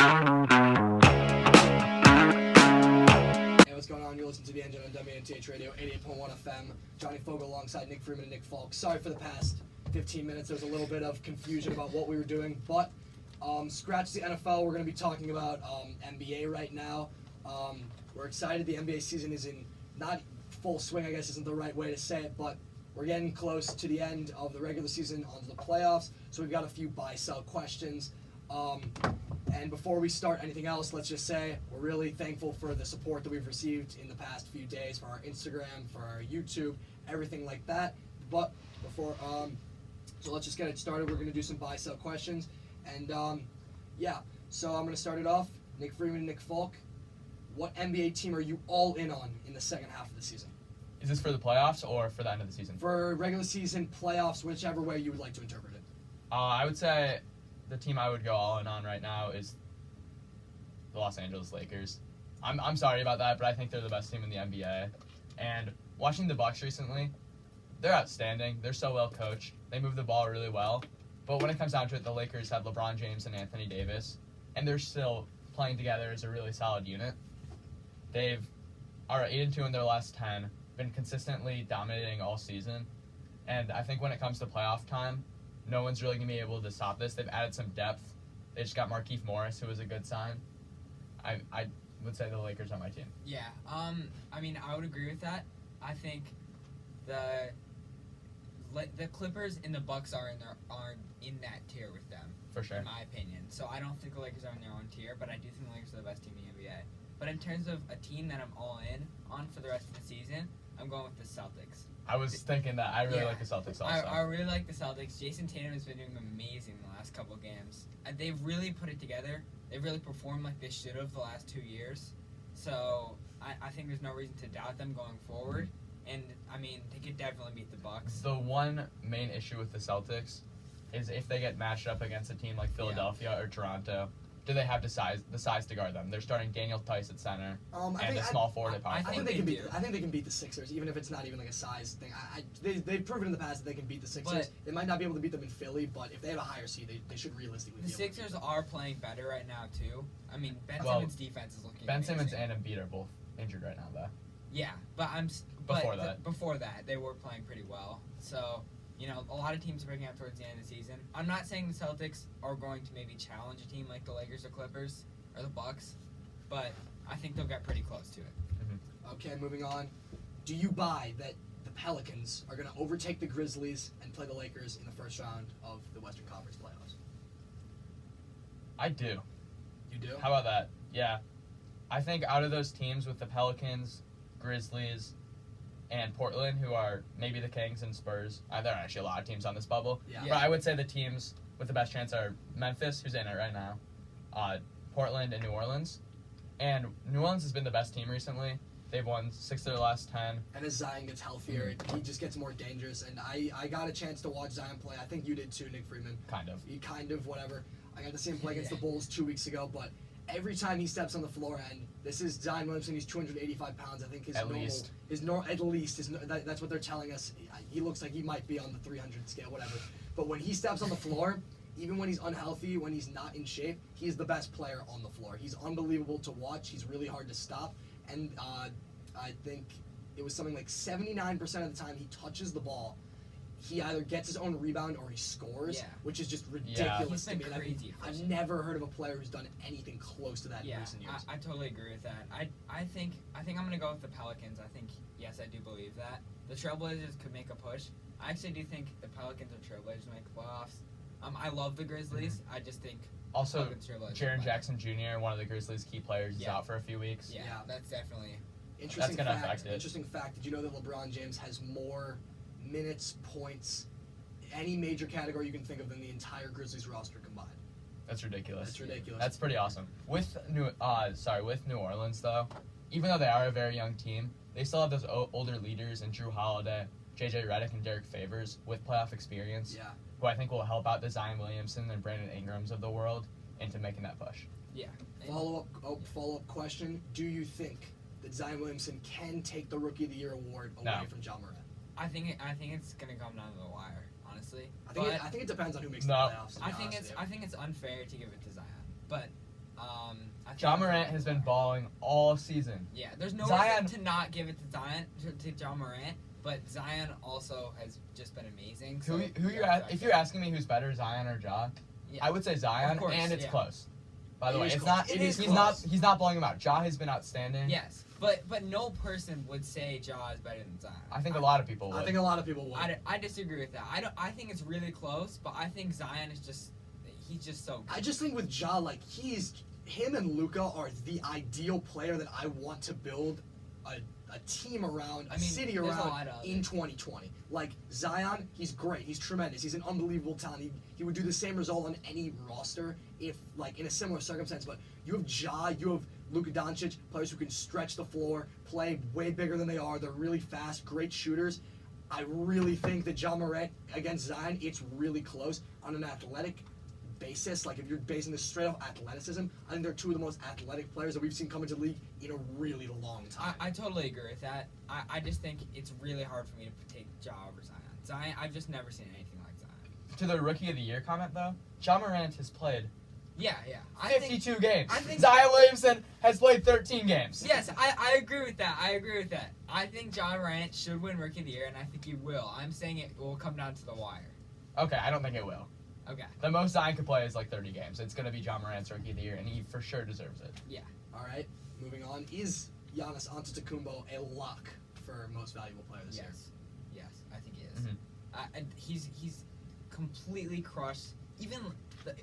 Hey, what's going on? You're listening to The Engine on WNTH Radio, 88.1 FM. Johnny Fogel alongside Nick Freeman and Nick Falk. Sorry for the past 15 minutes. There was a little bit of confusion about what we were doing, but scratch the NFL. We're going to be talking about NBA right now. We're excited. The NBA season is in not full swing, I guess isn't the right way to say it, but we're getting close to the end of the regular season onto the playoffs, so we've got a few buy-sell questions. And before we start anything else, let's just say we're really thankful for the support that we've received in the past few days for our Instagram, for our YouTube, everything like that. But before, so let's just get it started. We're going to do some buy-sell questions. And so I'm going to start it off. Nick Freeman and Nick Falk, what NBA team are you all in on in the second half of the season? Is this for the playoffs or for the end of the season? For regular season, playoffs, whichever way you would like to interpret it. I would say the team I would go all in on right now is the Los Angeles Lakers. I'm sorry about that, but I think they're the best team in the NBA. And watching the Bucks recently, they're outstanding. They're so well coached. They move the ball really well. But when it comes down to it, the Lakers have LeBron James and Anthony Davis, and they're still playing together as a really solid unit. They are 8-2 in their last 10, been consistently dominating all season. And I think when it comes to playoff time, no one's really going to be able to stop this. They've added some depth. They just got Markieff Morris, who was a good sign. I would say the Lakers are my team. Yeah, I mean, I would agree with that. I think the Clippers and the Bucks are in that tier with them, For sure. in my opinion. So I don't think the Lakers are in their own tier, but I do think the Lakers are the best team in the NBA. But in terms of a team that I'm all in on for the rest of the season, I'm going with the Celtics. I was thinking that. I really like the Celtics also. I really like the Celtics. Jason Tatum has been doing amazing the last couple of games. They've really put it together. They've really performed like they should have the last 2 years. So I think there's no reason to doubt them going forward. And, I mean, they could definitely beat the Bucks. The one main issue with the Celtics is if they get matched up against a team like Philadelphia or Toronto, do they have the size to guard them? They're starting Daniel Tice at center and a small forward at power I forward. think they can beat the Sixers, even if it's not even like a size thing. They've proven in the past that they can beat the Sixers. But they might not be able to beat them in Philly, but if they have a higher seed, they should realistically The be able to beat Sixers them. are playing better right now, too. I mean, Simmons' defense is looking Ben amazing. Simmons and Embiid are both injured right now, though. Yeah, but before that, they were playing pretty well. So, you know, a lot of teams are breaking out towards the end of the season. I'm not saying the Celtics are going to maybe challenge a team like the Lakers or Clippers or the Bucks, but I think they'll get pretty close to it. Okay, moving on. Do you buy that the Pelicans are going to overtake the Grizzlies and play the Lakers in the first round of the Western Conference playoffs? I do. You do? How about that? Yeah. I think out of those teams with the Pelicans, Grizzlies, and Portland, who are maybe the Kings and Spurs, there are actually a lot of teams on this bubble. Yeah. But I would say the teams with the best chance are Memphis, who's in it right now, Portland, and New Orleans. And New Orleans has been the best team recently. They've won 6 of their last 10. And as Zion gets healthier, he just gets more dangerous. And I got a chance to watch Zion play. I think you did too, Nick Freeman. Kind of, whatever. I got to see him play against the Bulls 2 weeks ago, but every time he steps on the floor, and this is Zion Williamson, he's 285 pounds. I think that's what they're telling us. He looks like he might be on the 300 scale, whatever. But when he steps on the floor, even when he's unhealthy, when he's not in shape, he's the best player on the floor. He's unbelievable to watch. He's really hard to stop. And I think it was something like 79% of the time he touches the ball, he either gets his own rebound or he scores, which is just ridiculous to me. I've never heard of a player who's done anything close to that in recent years. I totally agree with that. I think I'm going to go with the Pelicans. I think, yes, I do believe that. The Trailblazers could make a push. I actually do think the Pelicans or Trailblazers make the playoffs. I love the Grizzlies. I just think also Jaren Jackson Jr., one of the Grizzlies' key players, is out for a few weeks. Yeah, that's definitely... Interesting that's gonna affect it. Interesting fact. Did you know that LeBron James has more minutes, points, any major category you can think of than the entire Grizzlies roster combined? That's ridiculous. That's pretty awesome. With New Orleans though, even though they are a very young team, they still have those older leaders in Drew Holiday, JJ Redick, and Derek Favors with playoff experience. Yeah. Who I think will help out the Zion Williamson and Brandon Ingrams of the world into making that push. Yeah. Follow-up question. Do you think that Zion Williamson can take the Rookie of the Year award away from Ja Morant? I think it's gonna come down to the wire, honestly. I think it depends on who makes the playoffs. I think it's unfair to give it to Zion, but Ja Morant has been balling all season. Yeah, there's no Zion- reason to not give it to Zion to Ja Morant, but Zion also has just been amazing. So If you're asking me who's better, Zion or Ja, Yeah. I would say Zion, Of course, and it's yeah. close. By the It way, is it's close. not. It is he's close. not blowing him out. Ja has been outstanding. Yes, but no person would say Ja is better than Zion. I think a lot of people would. I think a lot of people would. I disagree with that. I think it's really close, but I think Zion is just he's just so good. I just think with Ja, like him and Luka are the ideal player that I want to build a team around, a city there's a around lot of in it. 2020. Like Zion, he's great. He's tremendous. He's an unbelievable talent. He would do the same result on any roster if like in a similar circumstance. But you have Ja, you have Luka Doncic, players who can stretch the floor, play way bigger than they are. They're really fast, great shooters. I really think that Ja Morant against Zion, it's really close on an athletic basis. Like if you're basing this straight off athleticism, I think they're two of the most athletic players that we've seen come into the league in a really long time. I totally agree with that. I just think it's really hard for me to take Ja over Zion. Zion, I've just never seen anything like Zion. To the Rookie of the Year comment though, Ja Morant has played Yeah. 52 games. I think- Zion Williamson has played 13 games. Yes, I agree with that. I think Ja Morant should win Rookie of the Year, and I think he will. I'm saying it will come down to the wire. Okay, I don't think it will. Okay. The most Zion could play is like 30 games. It's going to be Ja Morant's Rookie of the Year, and he for sure deserves it. All right, moving on. Is Giannis Antetokounmpo a lock for most valuable player this year? Yes, I think he is. Mhm. And he's completely crushed. Even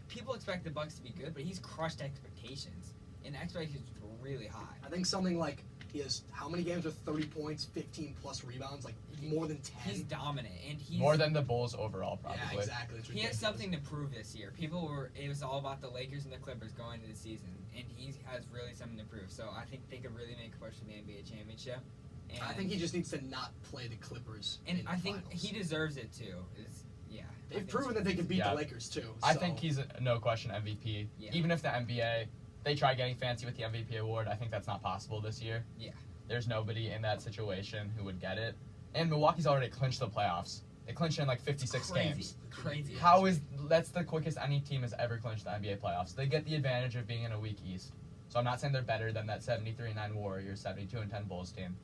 people expect the Bucks to be good, but he's crushed expectations, and expectations were really high. I think something like he has how many games with 30 points, 15 plus rebounds, like more than 10. He's dominant, and he's More than the Bulls overall, probably. Yeah, exactly. It's He has ridiculous. something to prove this year. It was all about the Lakers and the Clippers going into the season, and he has really something to prove. So I think they could really make a push for the NBA championship. And I think he just needs to not play the Clippers. and in I the think finals. he deserves it too. I They've think proven so. that they can beat Yeah. the Lakers too. I so- think he's a no question MVP. Yeah. Even if the NBA, they try getting fancy with the MVP award, I think that's not possible this year. Yeah. There's nobody in that situation who would get it. And Milwaukee's already clinched the playoffs. They clinched in like 56 games. Crazy. That's the quickest any team has ever clinched the NBA playoffs. They get the advantage of being in a weak East. So I'm not saying they're better than that 73-9 Warriors, 72-10 Bulls team.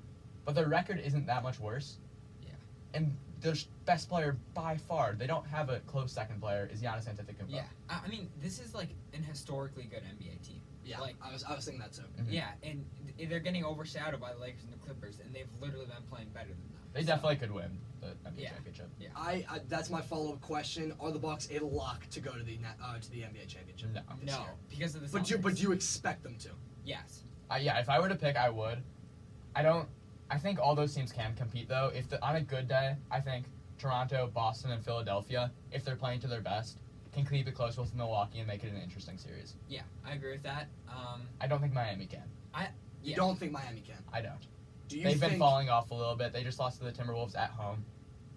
But their record isn't that much worse. Yeah. And their best player by far, they don't have a close second player, is Giannis Antetokounmpo. Yeah. I mean, this is like an historically good NBA team. Yeah, Like, I was thinking that too. Mhm. yeah, and they're getting overshadowed by the Lakers and the Clippers, and they've literally been playing better than them. They So, definitely could win the NBA Yeah. championship. I that's my follow-up question. Are the Bucks a lock to go to the NBA championship? No. this No, year? because of the But Celtics. do you expect them to? Yes. Yeah, if I were to pick, I would. I think all those teams can compete, though. On a good day, I think Toronto, Boston, and Philadelphia, if they're playing to their best, can keep it close with Milwaukee and make it an interesting series. Yeah, I agree with that. I don't think Miami can. You Yeah. don't think Miami can? I don't. Do you They've think been falling off a little bit. They just lost to the Timberwolves at home,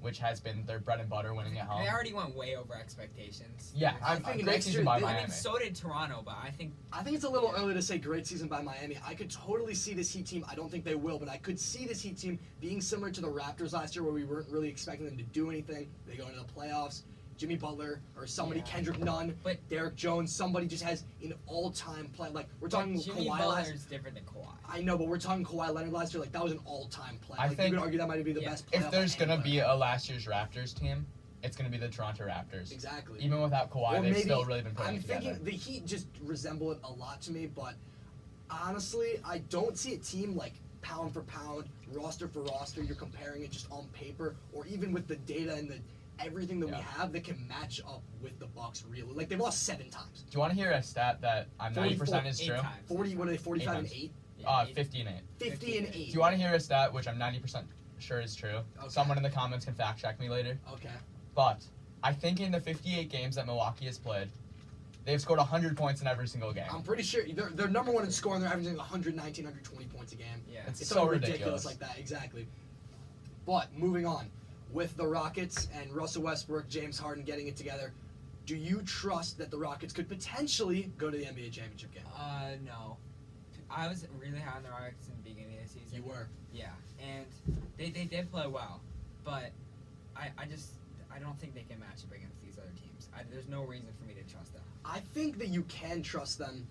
which has been their bread and butter winning at home. They already went way over expectations. Yeah, I'm I'm thinking great next season year by they- I Miami. mean, so did Toronto, but I think it's a little early to say great season by Miami. I could totally see this Heat team. I don't think they will, but I could see this Heat team being similar to the Raptors last year, where we weren't really expecting them to do anything. They go into the playoffs. Jimmy Butler or somebody, Yeah. Kendrick Nunn, But- Derek Jones, somebody just has an all-time play. Like we're talking Jimmy Kawhi Butler last. is different than Kawhi. I know, but we're talking Kawhi Leonard last year. Like that was an all-time play. I Like, think- you could argue that might be the yeah. best. Playoff If there's by any going to be player. a last year's Raptors team, it's going to be the Toronto Raptors. Exactly. Even without Kawhi, Or they've maybe- still really been putting I'm it together. thinking the Heat just resemble it a lot to me, but honestly, I don't see a team like pound for pound, roster for roster. You're comparing it just on paper, or even with the data and the everything that we Yeah. have that can match up with the Bucks. Really, like they've lost 7 times. Do you want to hear a stat that I'm 90% is 8 true? times. 40. What are they? 45 and times. 8. Yeah, 50 and 8. 50 and 8. Do you want to hear a stat which I'm 90% sure is true? Okay. Someone in the comments can fact check me later. Okay. But I think in the 58 games that Milwaukee has played, they've scored 100 points in every single game. I'm pretty sure they're number one in scoring. They're averaging 119, 120 points a game. Yeah. It's It's so something ridiculous. like that, exactly. But moving on, with the Rockets and Russell Westbrook, James Harden getting it together, do you trust that the Rockets could potentially go to the NBA championship game? No. I was really high on the Rockets in the beginning of the season. You were. Yeah, and they did play well, but I don't think they can match up against these other teams. There's no reason for me to trust them. I think that you can trust them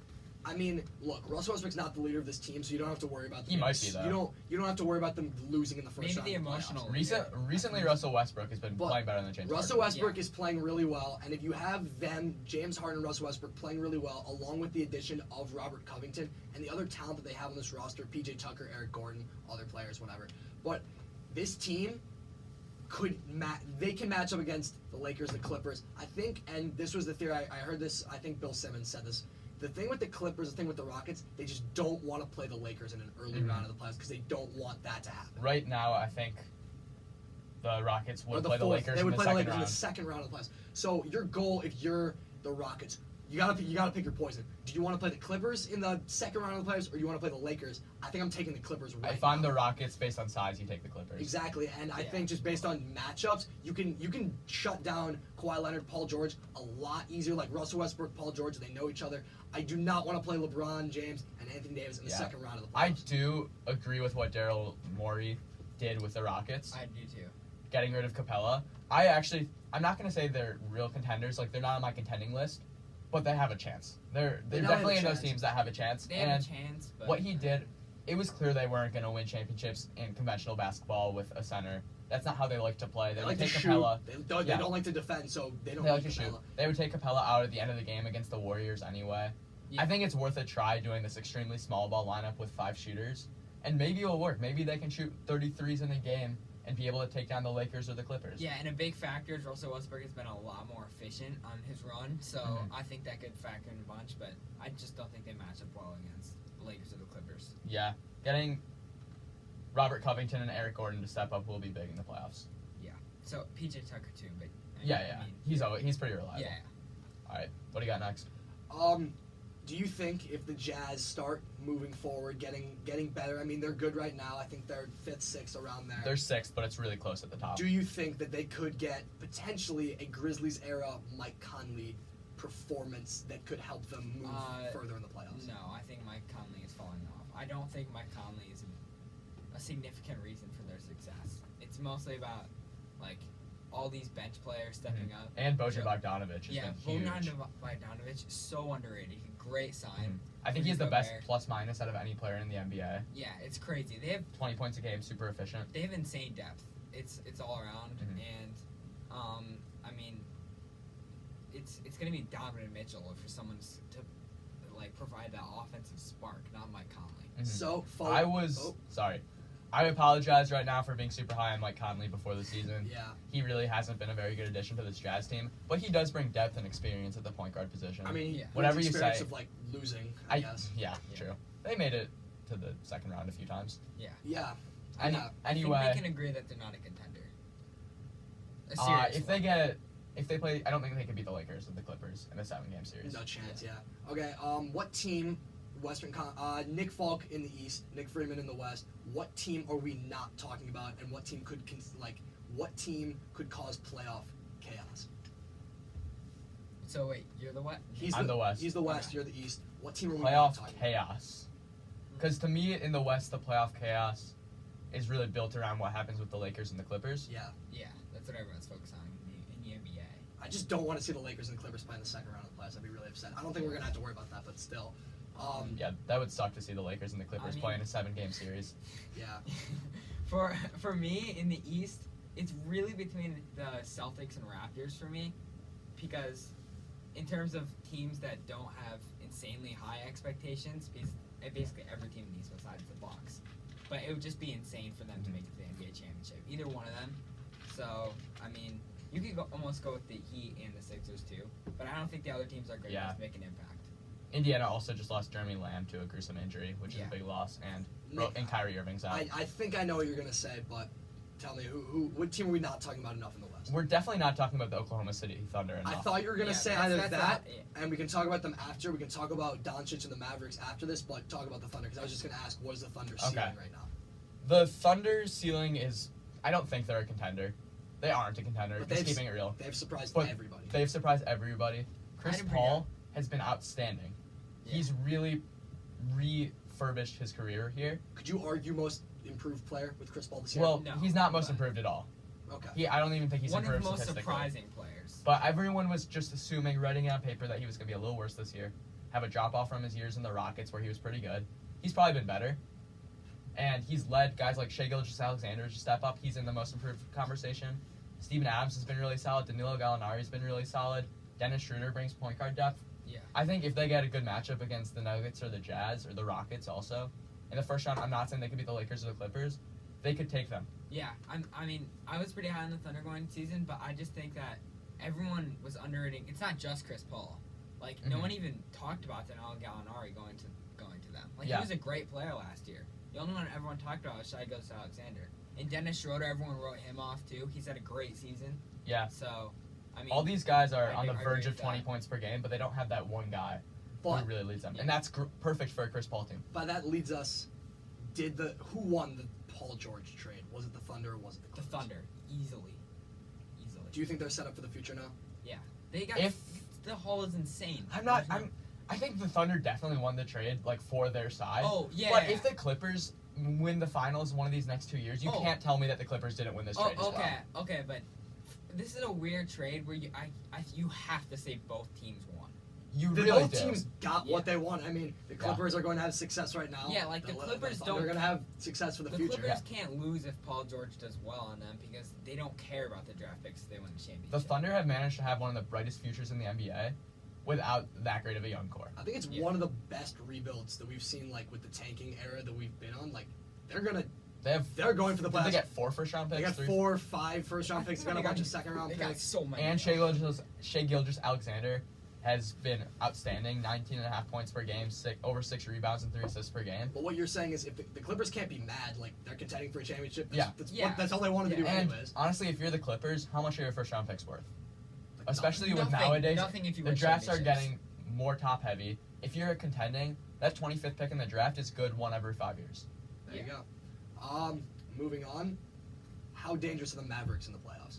I mean, look, Russell Westbrook's not the leader of this team, so you don't have to worry about them. He might be, though. You don't have to worry about them losing in the first Maybe round. the of the emotional. playoffs. Recently, Russell Westbrook has been But playing better than James Russell Harden. Westbrook is playing really well, and if you have them, James Harden and Russell Westbrook playing really well, along with the addition of Robert Covington and the other talent that they have on this roster, PJ Tucker, Eric Gordon, other players, whatever. But this team they can match up against the Lakers, the Clippers. I think, and this was the theory, I heard this, I think Bill Simmons said this. The thing with the Clippers, the thing with the Rockets, they just don't want to play the Lakers in an early round of the playoffs because they don't want that to happen. Right now, I think the Rockets would play the fourth, Lakers they in would the play second the Lakers round. in the second round of the playoffs. So your goal, if you're the Rockets, you gotta pick your poison. Do you want to play the Clippers in the second round of the playoffs, or do you want to play the Lakers? I think I'm taking the Clippers right If now. I'm the Rockets, based on size, you take the Clippers. Exactly, and I think just based on matchups, you can shut down Kawhi Leonard, Paul George a lot easier. Like Russell Westbrook, Paul George, they know each other. I do not want to play LeBron James and Anthony Davis in the second round of the I playoffs. do agree with what Daryl Morey did with the Rockets, I do too. getting rid of Capella. I'm not going to say they're real contenders. Like, they're not on my contending list, but they have a chance. They're They definitely have in a those chance. teams that have a chance. They have a chance, but What he did, it was clear they weren't going to win championships in conventional basketball with a center. That's not how they like to play. They They would like to take shoot. Capella. They don't like to defend, so they don't They like need to shoot. Capella. They would take Capella out at the end of the game against the Warriors anyway. Yeah. I think it's worth a try doing this extremely small ball lineup with 5 shooters, and maybe it'll work. Maybe they can shoot 33s in a game and be able to take down the Lakers or the Clippers. Yeah, and a big factor is Russell Westbrook has been a lot more efficient on his run, so Mhm. I think that could factor in a bunch, but I just don't think they match up well against the Lakers or the Clippers. Yeah, getting Robert Covington and Eric Gordon to step up will be big in the playoffs. So PJ Tucker too, but Yeah. I mean, He's pretty reliable. yeah. All right, what do you got next? Do you think if the Jazz start moving forward, getting better? I mean, they're good right now. I think they're 5th, 6th, around there. They're 6th, but it's really close at the top. Do you think that they could get potentially a Grizzlies era Mike Conley performance that could help them move further in the playoffs? No, I think Mike Conley is falling off. I don't think Mike Conley is a significant reason for their success. It's mostly about like all these bench players stepping up. And Bojan Bogdanovic has Yeah, been huge. Bojan Bogdanovic is so underrated. Great sign. I think he's the best Gobert. plus-minus out of any player in the NBA. Yeah, it's crazy. They have 20 points a game, super efficient. they have insane depth. It's all around, Mhm. and I mean, it's gonna be Donovan Mitchell for someone to like provide that offensive spark, not Mike Conley. Mhm. So Sorry. I apologize right now for being super high on Mike Conley before the season. Yeah, He really hasn't been a very good addition to this Jazz team, but he does bring depth and experience at the point guard position. I mean, Yeah. Whatever you experience say. of like losing, I guess. Yeah, Yeah. true. They made it to the second round a few times. Yeah. Any, Yeah. anyway, I think we can agree that they're not a contender. A serious if they play, I don't think they could beat the Lakers or the Clippers in a 7-game series. No chance. Yeah. Okay. What team? Nick Falk in the East, Nick Freeman in the West. What team are we not talking about, and what team could what team could cause playoff chaos? So wait, you're the what? I'm the West. He's the West. Okay. You're the East. What team are we not Playoff talking about? chaos. Because to me, in the West, the playoff chaos is really built around what happens with the Lakers and the Clippers. Yeah. Yeah, that's what everyone's focused on in the NBA. I just don't want to see the Lakers and the Clippers play in the second round of the playoffs. I'd be really upset. I don't think we're gonna have to worry about that, but still. Yeah, that would suck to see the Lakers and the Clippers I mean- play in a 7-game series. Yeah. For me in the East, it's really between the Celtics and Raptors for me, because in terms of teams that don't have insanely high expectations, because basically every team in the East besides the Bucks, but it would just be insane for them to make it to the NBA championship, either one of them. So I mean, you could almost go with the Heat and the Sixers too, but I don't think the other teams are good Yeah. enough to make an impact. Indiana also just lost Jeremy Lamb to a gruesome injury, which is Yeah. a big loss, and Nick, Kyrie Irving's out. I think I know what you're gonna say, but tell me what team are we not talking about enough in the West? We're definitely not talking about the Oklahoma City Thunder enough. I thought you were gonna Yeah, say that's- either that's that, not- yeah. and we can talk about them after. We can talk about Doncic and the Mavericks after this, but talk about the Thunder because I was just gonna ask, what is the Thunder ceiling right now? The Thunder's ceiling is, I don't think they're a contender. They aren't a contender, But just they've- keeping it real. They've surprised But everybody. They've surprised everybody. Chris I'd Paul has been outstanding. Yeah. He's really refurbished his career here. Could you argue most improved player with Chris Paul this year? Well, No, he's not most but- improved at all. Okay. I don't even think he's One of the improved most statistically. surprising players. But everyone was just assuming, writing it on paper, that he was going to be a little worse this year. have a drop off from his years in the Rockets where he was pretty good. He's probably been better. And he's led guys like Shai Gilgeous-Alexander to step up. He's in the most improved conversation. Steven Adams has been really solid. Danilo Gallinari has been really solid. Dennis Schroeder brings point guard depth. Yeah. I think if they get a good matchup against the Nuggets or the Jazz or the Rockets also, in the first round, I'm not saying they could beat the Lakers or the Clippers. They could take them. Yeah, I mean, I was pretty high on the Thunder going into season, but I just think that everyone was underrating. It's not just Chris Paul. Like, no one even talked about Danilo Gallinari going to them. Like, he was a great player last year. The only one everyone talked about was Shai Gilgeous-Alexander. And Dennis Schroeder, everyone wrote him off, too. He's had a great season. Yeah. So, I mean... all these guys are on the I verge agree of 20 with that. points per game, but they don't have that one guy But who really leads them. Yeah. And that's perfect for a Chris Paul team. by that leads us, who won the Paul George trade? Was it the Thunder or was it the The Clippers? Thunder. Easily. Do you think they're set up for the future now? Yeah. They got... If- the haul is insane. I think the Thunder definitely won the trade, like, for their side. Oh, yeah. But if the Clippers win the finals one of these next 2 years, you can't tell me that the Clippers didn't win this trade as well. Okay, but this is a weird trade where you have to say both teams won. You The really both do. teams got what they want. I mean, the Clippers are going to have success right now. Yeah, like the Clippers They're going to have success for the, The future. Clippers can't lose if Paul George does well on them because they don't care about the draft picks if they win the championship. The Thunder have managed to have one of the brightest futures in the NBA without that great of a young core. I think it's one of the best rebuilds that we've seen, like with the tanking era that we've been on. Like they're going for the Did playoffs. they get 4 first-round picks? They got 3? 4, 5 first-round picks. They got a bunch of second-round They got picks. so many. And Shai Gilgeous-Alexander has been outstanding, 19.5 points per game, over 6 rebounds and 3 assists per game. But what you're saying is, if the Clippers can't be mad, like they're contending for a championship. Yeah. That's all they wanted to do, And anyways. honestly, if you're the Clippers, how much are your first-round picks worth? Like, Especially Nothing. with nowadays, Nothing if you the win drafts are championships. getting more top-heavy. If you're contending, that 25th pick in the draft is good one every 5 years. There you go. Moving on. How dangerous are the Mavericks in the playoffs?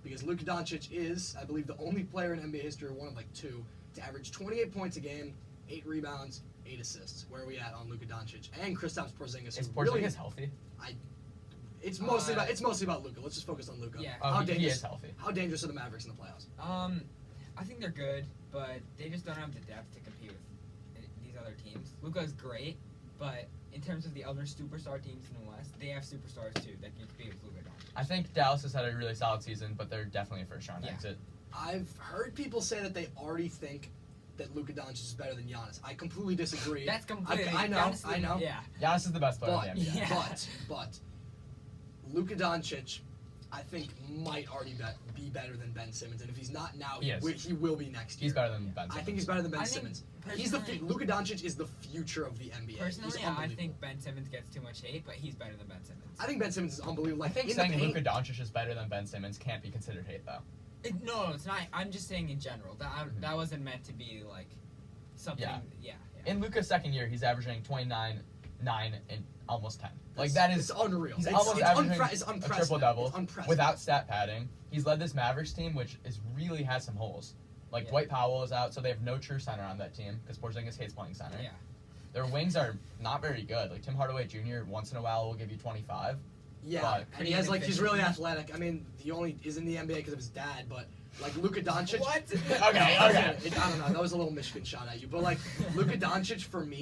Because Luka Doncic is, I believe, the only player in NBA history, or one of like 2, to average 28 points a game, 8 rebounds, 8 assists. Where are we at on Luka Doncic and Kristaps Porzingis? Is who Porzingis really, healthy? it's mostly about Luka. Let's just focus on Luka. Yeah. Oh, he is healthy. How dangerous are the Mavericks in the playoffs? I think they're good, but they just don't have the depth to compete with these other teams. Luka's great, but in terms of the other superstar teams in the West, they have superstars too that can compete with Luka Doncic. I think Dallas has had a really solid season, but they're definitely a first-round exit. I've heard people say that they already think that Luka Doncic is better than Giannis. I completely disagree. That's completely. I know. Yeah. Giannis is the best player in the NBA. Yeah. But Luka Doncic, I think, might already be better than Ben Simmons, and if he's not now, He he will be next year. He's better than Ben Simmons. I think he's better than Ben I think Simmons. personally- Luka Doncic is the future of the NBA. Personally, He's I unbelievable. think Ben Simmons gets too much hate, but he's better than Ben Simmons. I think Ben Simmons is unbelievable. I think in the saying paint, Luka Doncic is better than Ben Simmons can't be considered hate, though. No, it's not. I'm just saying in general. That wasn't meant to be like something. Yeah. In Luka's second year, he's averaging 29, 9, and almost 10. Like, It's- that is it's unreal. He's It's almost averaging it's a unprecedented. triple-double It's unprecedented. without stat padding. He's led this Mavericks team, which really has some holes. Like, Dwight Powell is out, so they have no true center on that team because Porzingis hates playing center. Yeah. Their wings are not very good. Like, Tim Hardaway Jr. once in a while will give you 25. Yeah, But- and he's really athletic. I mean, he only is in the NBA because of his dad, but like Luka Doncic. What? Okay. I don't know. That was a little Michigan shot at you, but like Luka Doncic for me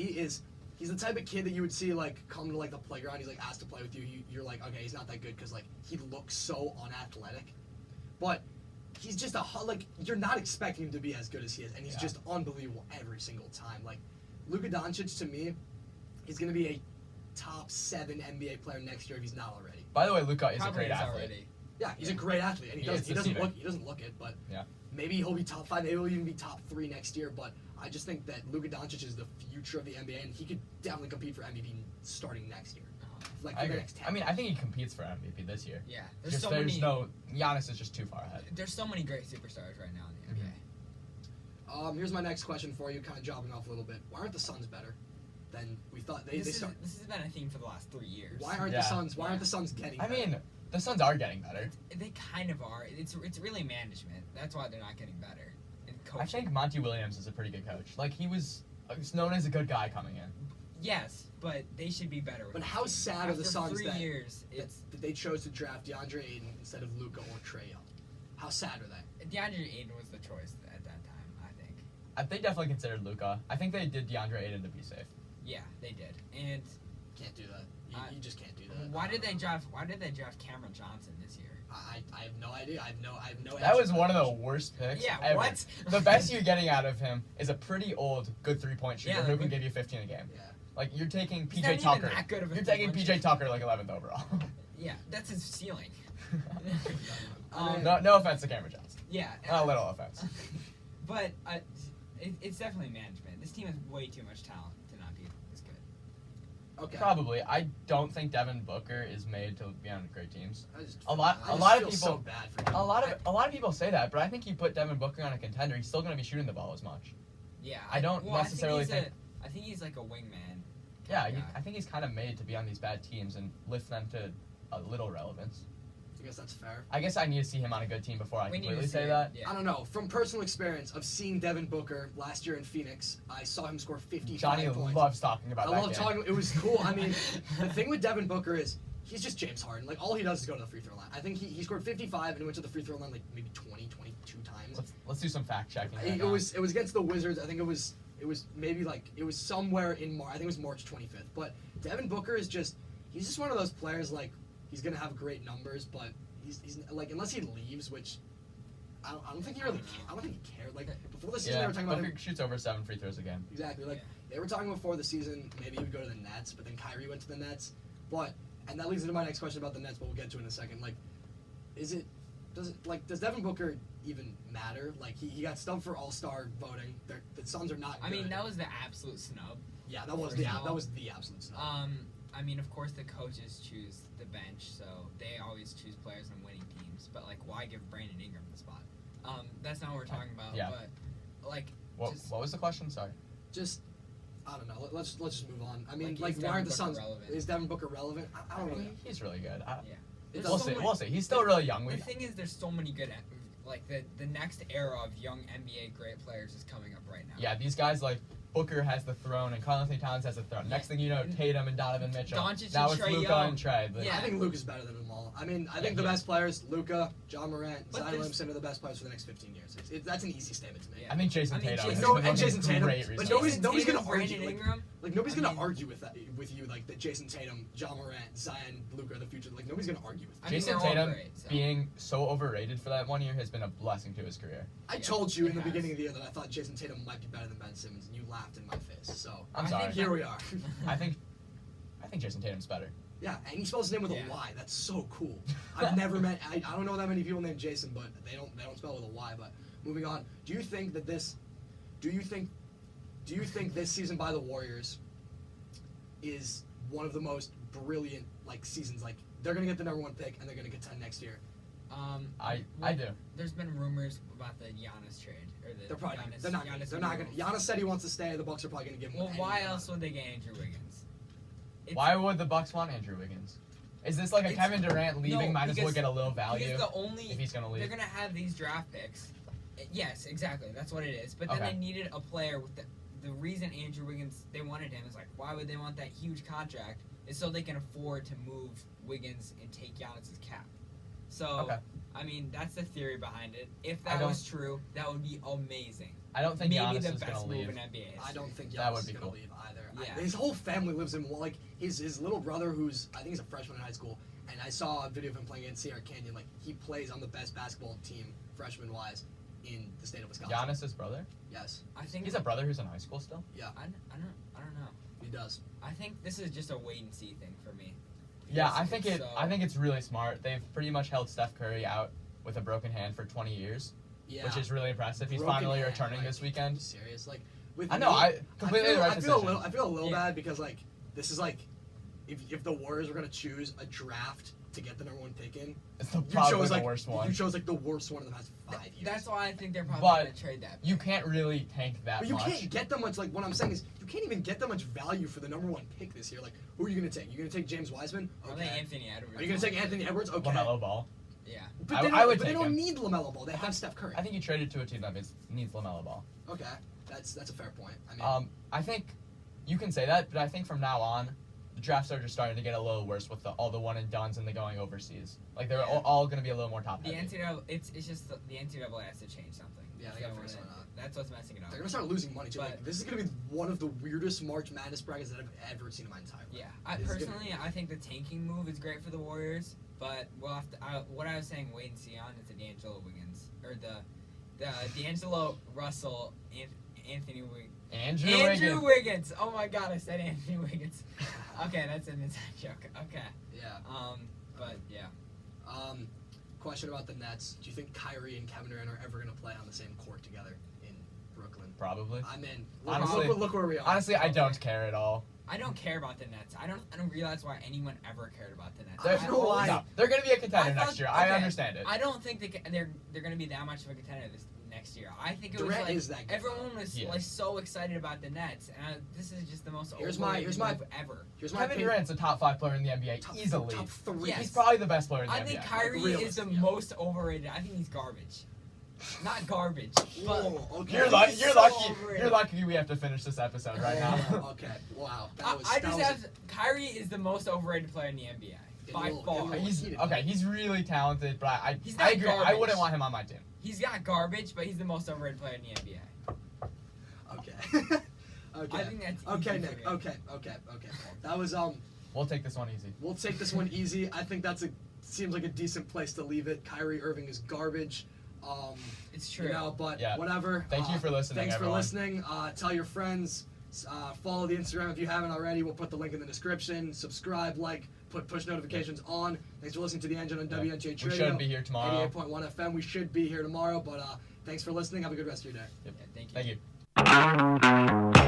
he's the type of kid that you would see like come to like the playground. He's like asked to play with you. You're like, okay, he's not that good because like he looks so unathletic, but he's just you're not expecting him to be as good as he is, and he's just unbelievable every single time. Like Luka Doncic to me, he's gonna be a top 7 NBA player next year if he's not already. By the way, Luka is a Probably great athlete. already. Yeah, he's a great athlete, and he doesn't look it, but Yeah. maybe he'll be top 5. Maybe he'll even be top 3 next year. But I just think that Luka Doncic is the future of the NBA, and he could definitely compete for MVP starting next year, like I for the agree. next 10. I mean, I think he competes for MVP this year. Yeah. There's Giannis is just too far ahead. There's so many great superstars right now in the NBA. Here's my next question for you, kind of jobbing off a little bit. Why aren't the Suns better than we thought? This has been a theme for the last 3 years. Why aren't the Suns? Why aren't the Suns getting? I better? mean, the Suns are getting better. They kind of are. It's really management. That's why they're not getting better. And coaching. I think Monty Williams is a pretty good coach. Like, he's known as a good guy coming in. Yes, but they should be better. But how sad are the Suns After 3 that years, that they chose to draft DeAndre Ayton instead of Luka or Trae Young? How sad are they? DeAndre Ayton was the choice at that time, I think. They definitely considered Luka. I think they did DeAndre Ayton to be safe. Yeah, they did. And Can't do that. You just can't do that. why did they draft Cameron Johnson this year? I have no idea. I have no. That was one of the worst picks Yeah, ever. what? The best you're getting out of him is a pretty old, good 3-point shooter Yeah, who like, can give you 15 a game. Yeah. Like, you're taking He's not PJ even Tucker. that good of a You're taking three-point PJ shooter. Tucker like 11th overall. Yeah, that's his ceiling. No offense to Cameron Johnson. Yeah. Not a little offense. But it's definitely management. This team has way too much talent to not be this good. Okay. Probably. I don't think Devin Booker is made to be on great teams. I just A lot feel of people- so bad for him. A lot of people say that, but I think you put Devin Booker on a contender, he's still going to be shooting the ball as much. Yeah. I don't necessarily I think he's like a wingman. Yeah, kinda guy. I think he's kind of made to be on these bad teams and lift them to a little relevance. I guess that's fair. I guess I need to see him on a good team before I We need completely to see say it, that. Yeah. I don't know. From personal experience of seeing Devin Booker last year in Phoenix, I saw him score 55 Johnny points. loves talking about I that love game. talking. It was cool. I mean, the thing with Devin Booker is he's just James Harden. Like, all he does is go to the free throw line. I think he scored 55 and he went to the free throw line like maybe 20, 22 times. Let's do some fact checking. Right It now. was against the Wizards. I think it was maybe like it was somewhere in March. I think it was March 25th. But Devin Booker is just one of those players, like, he's gonna have great numbers, but he's like, unless he leaves, which I don't think he really I don't think he cared. Like, before the season they Yeah, were talking about Booker him. shoots over 7 free throws a game. Exactly. Like, they were talking before the season, maybe he would go to the Nets, but then Kyrie went to the Nets. And that leads into my next question about the Nets, but we'll get to it in a second. Like, does Devin Booker even matter? Like, he got stubbed for All-Star voting. The Suns are not good. I mean, that was the absolute snub. Yeah, that was first of all, the absolute snub. I mean, of course, the coaches choose the bench, so they always choose players on winning teams. But, like, why give Brandon Ingram the spot? That's not what we're talking about. Yeah. But, like, What was the question? Sorry. Just, I don't know. Let's just move on. I mean, Like, is why aren't the Devin Suns? Booker relevant? Is Devin Booker relevant? I don't know. He's really good. It We'll doesn't- see. We'll see. He's still really young. The thing is, there's so many good, like, the next era of young NBA great players is coming up right now. Yeah, these guys like Booker has the throne and Karl Anthony Towns has the throne. Next thing you know, Tatum and Donovan Mitchell. Doncic now and it's Trae Luka Young. and Trae. But Yeah. I think Luka's better than them all. I mean, I think the he best players, Luka, John Morant, But Zion there's- Williamson are the best players for the next 15 years. That's an easy statement to make. Yeah. I think Jason I mean, Tatum. Jason- is No, one and of the Jason Tatum, great but reasons. nobody's Jason gonna Tatum, argue. Brandon Ingram. Like, nobody's I gonna mean- argue with you like that Jason Tatum, John Morant, Zion, Luka are the future. Like, nobody's gonna argue with you. I mean, Jason they're all Tatum great, so. being so overrated for that 1 year has been a blessing to his career. I Yeah, told you in it the has. beginning of the year that I thought Jason Tatum might be better than Ben Simmons, and you laughed in my face. So I'm I sorry. think here we are. I think Jason Tatum's better. Yeah, and he spells his name with Yeah. a Y. That's so cool. I've never met. I don't know that many people named Jason, but they don't spell it with a Y. But moving on, do you think this season by the Warriors is one of the most brilliant seasons? Like, they're gonna get the number 1 pick and they're gonna contend next year. I do. There's been rumors about the Giannis trade or the They're probably Giannis, they're not gonna. Giannis said he wants to stay. The Bucks are probably gonna give him. Well, anything why they else want. would they get Andrew Wiggins? Why would the Bucks want Andrew Wiggins? Is this like a It's- Kevin Durant leaving? no, might as well because- get a little value Because the only if he's gonna they're leave. gonna have these draft picks. Yes, exactly. That's what it is. But then Okay. they needed a player with the reason Andrew Wiggins they wanted him is like why would they want that huge contract? Is so they can afford to move Wiggins and take Giannis's cap. So Okay. I mean that's the theory behind it. If I that don't- was true, that would be amazing. I don't think Maybe Giannis the is best gonna move leave. in NBA history. I don't think That Giannis would is be gonna cool. leave either. Yeah. His whole family lives in his little brother, who's I think he's a freshman in high school, and I saw a video of him playing in Sierra Canyon. Like, he plays on the best basketball team freshman wise in the state of Wisconsin. Giannis's brother? Yes, I think He's a brother who's in high school still. I don't know. he does. I think this is just a wait and see thing for me. Yeah, Because I think it's I think it's really smart. They've pretty much held Steph Curry out with a broken hand for 20 years, Yeah, which is really impressive. He's Broken finally hand, returning like, this Are you weekend. serious? Like, with I know, me, I completely the right I feel decision. I feel a little Yeah. bad because this is like if the Warriors were gonna choose a draft to get the number 1 pick in, It's you probably chose the worst one. You chose the worst one in the past 5 years. That's why I think they're probably But gonna trade that. You can't really tank that But you much. can't get that much. Like, what I'm saying is, you can't even get that much value for the number 1 pick this year. Like, who are you gonna take? You gonna take James Wiseman? Probably Okay. Anthony Edwards. Are you gonna take Anthony Edwards? Okay. LaMelo Ball. Yeah. But I- they I don't, would but they take don't him. need LaMelo Ball. They have Steph Curry. I think you traded to a team that needs LaMelo Ball. Okay, that's a fair point. I mean, I think you can say that, but I think from now on, the drafts are just starting to get a little worse with all the one and dones and the going overseas. Like they're Yeah. all going to be a little more top The heavy. NCAA, it's just the NCAA has to change something. Yeah, they got to figure something out. That's what's messing it up. They're gonna start losing money too. But- Like, this is gonna be one of the weirdest March Madness brackets that I've ever seen in my entire life. Yeah, I think the tanking move is great for the Warriors, but we'll have to. What I was saying, wait and see on is the D'Angelo Wiggins or the D'Angelo Russell Anthony Wiggins. Andrew Wiggins. Oh my God, I said Anthony Wiggins. Okay, that's an inside joke. Okay. Yeah. But yeah. Question about the Nets. Do you think Kyrie and Kevin Durant are ever gonna play on the same court together in Brooklyn? Probably. I'm in. Honestly- Look where we are. Honestly, I don't care at all. I don't care about the Nets. I don't realize why anyone ever cared about the Nets. There's no why. No, they're going to be a contender I thought- next year. I okay, understand it. I don't think they're going to be that much of a contender this next year. I think it Durant was like is that good. everyone was He like is. so excited about the Nets, and this is just the most Here's my- overrated move ever. Here's my Kevin opinion. Durant's a top 5 player in the NBA easily. Top 3. Yes. He's probably the best player in the I NBA. think Kyrie is the realistic, yeah. most overrated. I think he's garbage. Not garbage, but Whoa, okay. You're, He's lucky. so You're overrated. lucky we have to finish this episode right now. Okay. Wow. I just have Kyrie is the most overrated player in the NBA by It'll- far. it'll- He's really talented, but He's I not agree. I garbage. wouldn't want him on my team. He's got garbage, but he's the most overrated player in the NBA. Okay. Okay. I think that's Okay, easy for Nick. me. Okay. Paul. That was We'll take this one easy. We'll take this one easy. I think seems like a decent place to leave it. Kyrie Irving is garbage. It's true. You know, but Yeah. whatever. Thank you for listening, Thanks everyone. for listening. Tell your friends. Follow the Instagram if you haven't already. We'll put the link in the description. Subscribe, put push notifications on. Thanks for listening to the Engine on WNTH We Radio. should be here tomorrow. 88.1 FM. We should be here tomorrow, but thanks for listening. Have a good rest of your day. Yeah, thank you. Thank you.